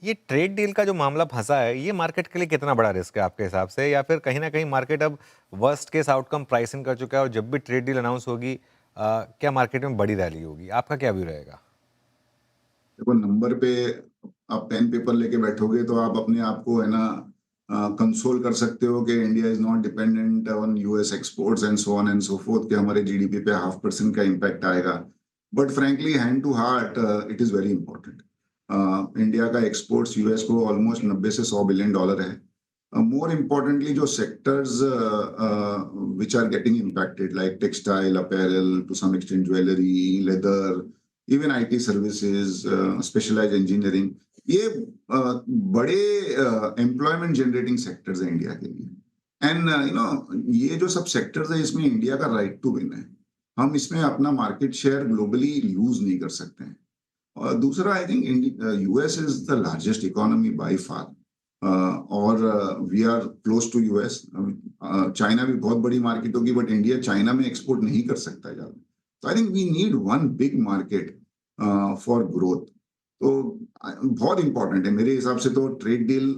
ये trade deal का जो मामला फंसा है, ये मार्केट के लिए कितना बड़ा रिस्क है आपके हिसाब से? या फिर कहीं ना कहीं मार्केट अब वर्स्ट केस आउटकम प्राइसिंग कर चुका है और जब भी ट्रेड डील अनाउंस होगी, क्या मार्केट में बड़ी रैली होगी? आपका क्या व्यू रहेगा? देखो, नंबर पे आप पेन पेपर लेके बैठोगे तो आप अपने आप को है ना कंसोल कर सकते हो कि India is not dependent on US exports and so on and so forth कि हमारे जीडीपी पे 0.5% का इम्पैक्ट आएगा। But frankly hand to heart it is very important. India का एक्सपोर्ट्स यूएस को ऑलमोस्ट 90 से 100 बिलियन डॉलर है। मोर इम्पोर्टेंटली जो sectors which are getting impacted like textile, apparel, to some extent jewellery, leather, even IT services, specialised engineering, ये बड़े employment generating sectors हैं India के लिए। एंड ये जो सब सेक्टर्स है इसमें इंडिया का राइट टू विन है। हम इसमें अपना मार्केट शेयर ग्लोबली लूज नहीं कर सकते हैं। और दूसरा, I think US is the largest economy by far, और we are close to US. China भी बहुत बड़ी मार्केट होगी, बट इंडिया चाइना में एक्सपोर्ट नहीं कर सकता है ज्यादा। तो I think we need one big market for growth. तो बहुत इंपॉर्टेंट है मेरे हिसाब से। तो ट्रेड डील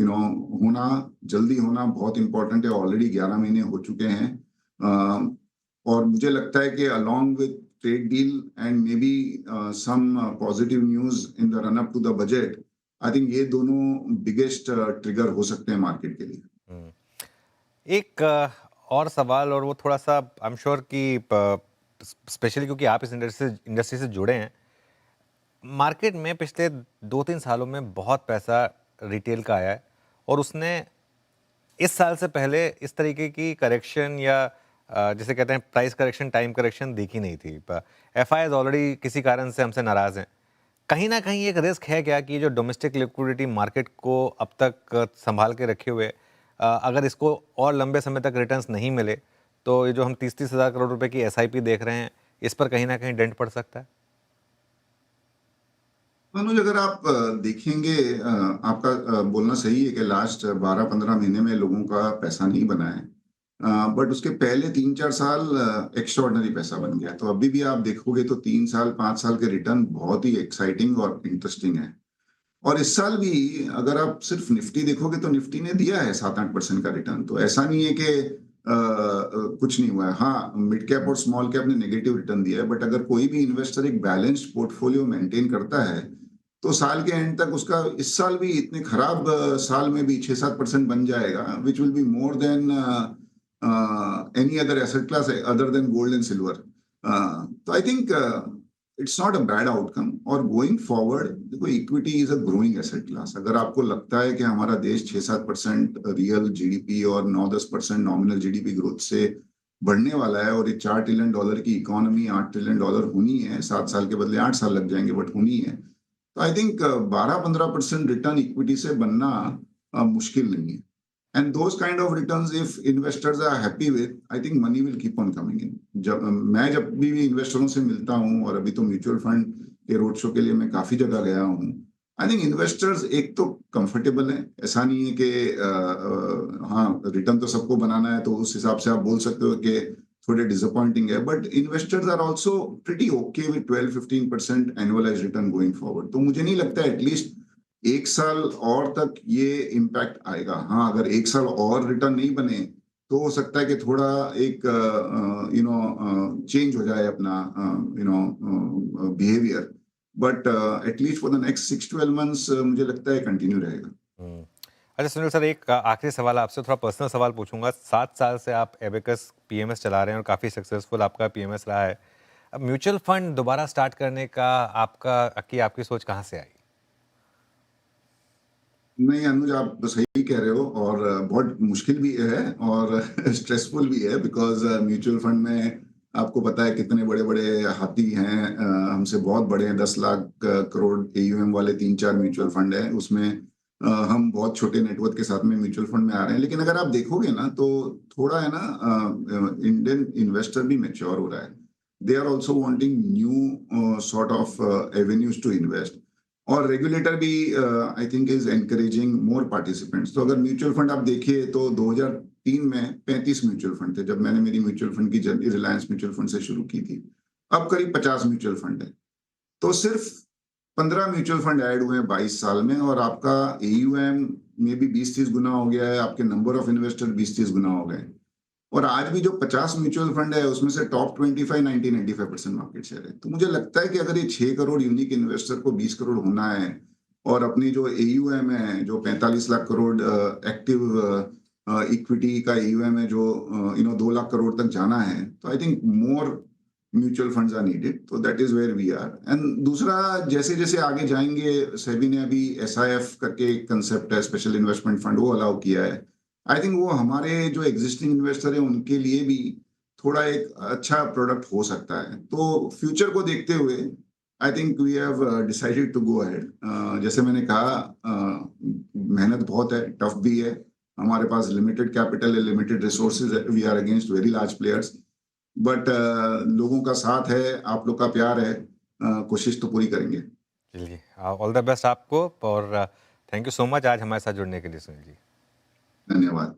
होना, जल्दी होना बहुत इंपॉर्टेंट है। ऑलरेडी 11 महीने हो चुके हैं। और मुझे लगता है कि along with trade deal and maybe some positive news in the run up to the budget, I think ये दोनों बिगेस्ट ट्रिगर हो सकते हैं मार्केट के लिए। हम्म। एक और सवाल, और वो थोड़ा सा आई एम श्योर कि स्पेशली क्योंकि आप इस इंडस्ट्री से जुड़े हैं, मार्केट में पिछले 2-3 सालों में बहुत पैसा रिटेल का आया है और उसने इस साल से पहले इस तरीके की करेक्शन या जिसे कहते हैं प्राइस करेक्शन, टाइम करेक्शन देखी नहीं थी। एफआईआईज ऑलरेडी किसी कारण से हमसे नाराज हैं। कहीं ना कहीं एक रिस्क है क्या कि जो डोमेस्टिक लिक्विडिटी मार्केट को अब तक संभाल के रखे हुए, अगर इसको और लंबे समय तक रिटर्न्स नहीं मिले तो ये जो हम 30-30 हज़ार करोड़ रुपए की एसआईपी देख रहे हैं, इस पर कहीं ना कहीं डेंट पड़ सकता है? अनुज, अगर आप देखेंगे, आपका बोलना सही है कि लास्ट 12-15 महीने में लोगों का पैसा नहीं बना है। बट उसके पहले 3-4 साल एक्स्ट्रॉर्डनरी पैसा बन गया। तो अभी भी आप देखोगे तो 3 साल 5 साल के रिटर्न बहुत ही एक्साइटिंग और इंटरेस्टिंग है। और इस साल भी अगर आप सिर्फ निफ्टी देखोगे तो निफ्टी ने दिया है 7-8% का रिटर्न। तो ऐसा नहीं है कि कुछ नहीं हुआ है। हाँ, मिड कैप और स्मॉल कैप ने नेगेटिव रिटर्न दिया है, बट अगर कोई भी इन्वेस्टर एक बैलेंस्ड पोर्टफोलियो मेंटेन करता है तो साल के एंड तक उसका, इस साल भी इतने खराब साल में भी 6-7% बन जाएगा, which will be more than any other asset class other than gold and silver. तो I think it's not a bad outcome. और गोइंग फॉरवर्ड देखो, equity is a growing asset class. अगर आपको लगता है कि हमारा देश 6-7% रियल जीडीपी और 9-10% नॉमिनल जीडीपी ग्रोथ से बढ़ने वाला है, और ये $4 ट्रिलियन की इकोनॉमी, $8 ट्रिलियन होनी है, 7 साल के बदले 8 साल लग जाएंगे बट होनी है। तो आई थिंक 12-15% रिटर्न इक्विटी से बनना मुश्किल नहीं है। And those kind of returns if investors are happy with, I think money will keep on coming in. जब भी इन्वेस्टरों से मिलता हूँ, और अभी तो म्यूचुअल फंड के रोड शो के लिए मैं काफी जगह गया हूँ, आई थिंक इन्वेस्टर्स एक तो कंफर्टेबल है। ऐसा नहीं है कि हाँ, रिटर्न तो सबको बनाना है तो उस हिसाब से आप बोल सकते हो कि थोड़े डिसअपॉइंटिंग है, but investors are also pretty okay with 12-15% annualise return going forward. तो मुझे नहीं लगता एटलीस्ट 1 साल और तक ये इम्पैक्ट आएगा। हाँ, अगर 1 साल और रिटर्न नहीं बने तो हो सकता है कि थोड़ा एक चेंज हो जाए अपना behaviour. But at least for the next 6-12 months मुझे लगता है कंटिन्यू रहेगा। हम्म। अच्छा सुनील सर, एक आखिरी सवाल आपसे, थोड़ा पर्सनल सवाल पूछूंगा। 7 साल से आप एबेकस पीएमएस चला रहे हैं और काफ़ी सक्सेसफुल आपका पीएमएस रहा है। अब म्यूचुअल फंड दोबारा स्टार्ट करने का आपकी सोच कहाँ से आई? नहीं अनुज, आप सही कह रहे हो, और बहुत मुश्किल भी है और स्ट्रेसफुल भी है, बिकॉज म्यूचुअल फंड में आपको पता है कितने बड़े बड़े हाथी हैं। हमसे बहुत बड़े हैं, 10 लाख करोड़ एयूएम वाले 3-4 म्यूचुअल फंड है उसमें। हम बहुत छोटे नेटवर्क के साथ में म्यूचुअल फंड में आ रहे हैं। लेकिन अगर आप देखोगे ना तो थोड़ा है ना, इंडियन इन्वेस्टर भी मेच्योर हो रहा है। They are also wanting new sort of avenues to invest. और रेगुलेटर भी I think is encouraging more participants. तो अगर म्यूचुअल फंड आप देखिए तो 2003 में 35 म्यूचुअल फंड थे जब मैंने मेरी म्यूचुअल फंड की जर्नी रिलायंस म्यूचुअल फंड से शुरू की थी। अब करीब 50 म्यूचुअल फंड है। तो सिर्फ 15 म्यूचुअल फंड ऐड हुए हैं 22 साल में और आपका एयूएम में भी 20-30 गुना हो गया है, आपके नंबर ऑफ इन्वेस्टर 20-30 गुना हो गए। और आज भी जो 50 म्यूचुअल फंड है उसमें से टॉप 25 90-95% मार्केट शेयर है। तो मुझे लगता है कि अगर ये 6 करोड़ यूनिक इन्वेस्टर को 20 करोड़ होना है और अपनी जो एयूएम है जो 45 लाख करोड़ एक्टिव इक्विटी का एयूएम है जो 2 लाख करोड़ तक जाना है, तो I think more mutual funds are needed, तो that is where we are. And दूसरा, जैसे जैसे आगे जाएंगे, सेबी ने अभी एसआईएफ करके एक कंसेप्ट है, स्पेशल इन्वेस्टमेंट फंड, वो अलाउ किया है। आई थिंक वो हमारे जो एग्जिस्टिंग इन्वेस्टर है उनके लिए भी थोड़ा एक अच्छा प्रोडक्ट हो सकता है। तो फ्यूचर को देखते हुए I think we have decided to go ahead. जैसे मैंने कहा, मेहनत बहुत है, टफ भी है, हमारे पास लिमिटेड कैपिटल है, लिमिटेड रिसोर्सेज है, we are against very large players, but लोगों का साथ है, आप लोग का प्यार है, कोशिश तो पूरी करेंगे। चलिए, ऑल द बेस्ट आपको, और थैंक यू सो मच आज हमारे साथ जुड़ने के लिए सुनील जी। धन्यवाद।